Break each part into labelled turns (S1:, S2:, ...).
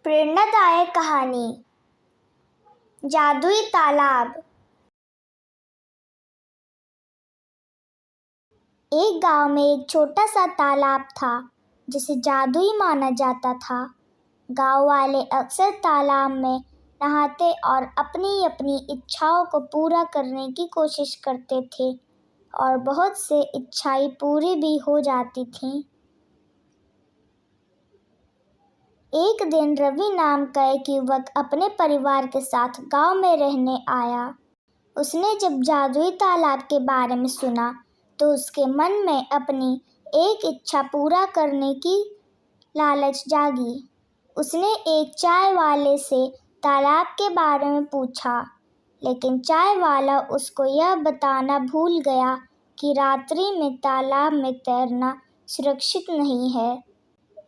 S1: प्रेरणादायक कहानी जादुई तालाब। एक गांव में एक छोटा सा तालाब था जिसे जादुई माना जाता था। गांव वाले अक्सर तालाब में नहाते और अपनी अपनी इच्छाओं को पूरा करने की कोशिश करते थे और बहुत से इच्छाएं पूरी भी हो जाती थीं। एक दिन रवि नाम का एक युवक अपने परिवार के साथ गांव में रहने आया। उसने जब जादुई तालाब के बारे में सुना तो उसके मन में अपनी एक इच्छा पूरा करने की लालच जागी। उसने एक चाय वाले से तालाब के बारे में पूछा, लेकिन चाय वाला उसको यह बताना भूल गया कि रात्रि में तालाब में तैरना सुरक्षित नहीं है।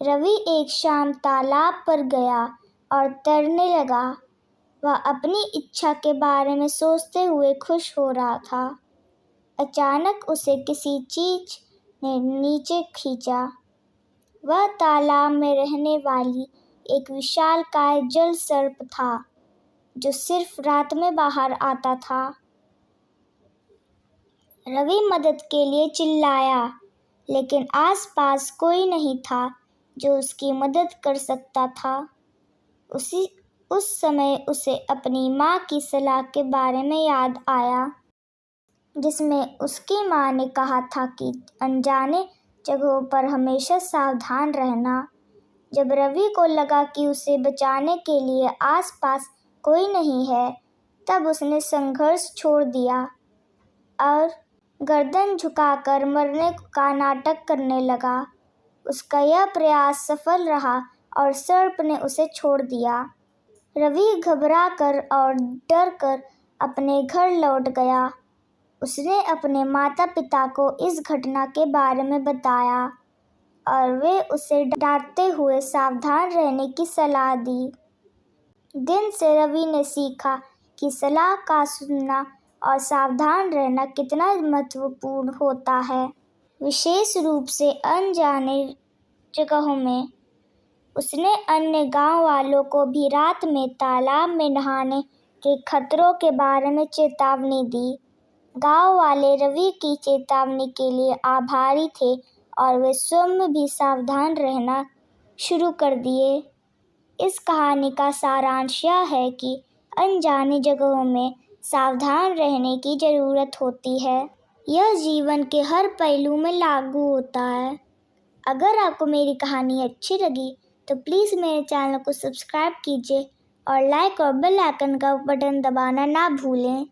S1: रवि एक शाम तालाब पर गया और तैरने लगा। वह अपनी इच्छा के बारे में सोचते हुए खुश हो रहा था। अचानक उसे किसी चीज ने नीचे खींचा। वह तालाब में रहने वाली एक विशालकाय जल सर्प था जो सिर्फ रात में बाहर आता था। रवि मदद के लिए चिल्लाया, लेकिन आसपास कोई नहीं था जो उसकी मदद कर सकता था। उस समय उसे अपनी माँ की सलाह के बारे में याद आया, जिसमें उसकी माँ ने कहा था कि अनजाने जगहों पर हमेशा सावधान रहना। जब रवि को लगा कि उसे बचाने के लिए आसपास कोई नहीं है, तब उसने संघर्ष छोड़ दिया और गर्दन झुकाकर मरने का नाटक करने लगा। उसका यह प्रयास सफल रहा और सर्प ने उसे छोड़ दिया। रवि घबराकर और डरकर अपने घर लौट गया। उसने अपने माता पिता को इस घटना के बारे में बताया और वे उसे डांटते हुए सावधान रहने की सलाह दी। दिन से रवि ने सीखा कि सलाह का सुनना और सावधान रहना कितना महत्वपूर्ण होता है, विशेष रूप से अनजाने जगहों में। उसने अन्य गांव वालों को भी रात में तालाब में नहाने के खतरों के बारे में चेतावनी दी। गांव वाले रवि की चेतावनी के लिए आभारी थे और वे स्वयं भी सावधान रहना शुरू कर दिए। इस कहानी का सारांश यह है कि अनजानी जगहों में सावधान रहने की ज़रूरत होती है। यह जीवन के हर पहलू में लागू होता है। अगर आपको मेरी कहानी अच्छी लगी तो प्लीज़ मेरे चैनल को सब्सक्राइब कीजिए और लाइक और बेल आइकन का बटन दबाना ना भूलें।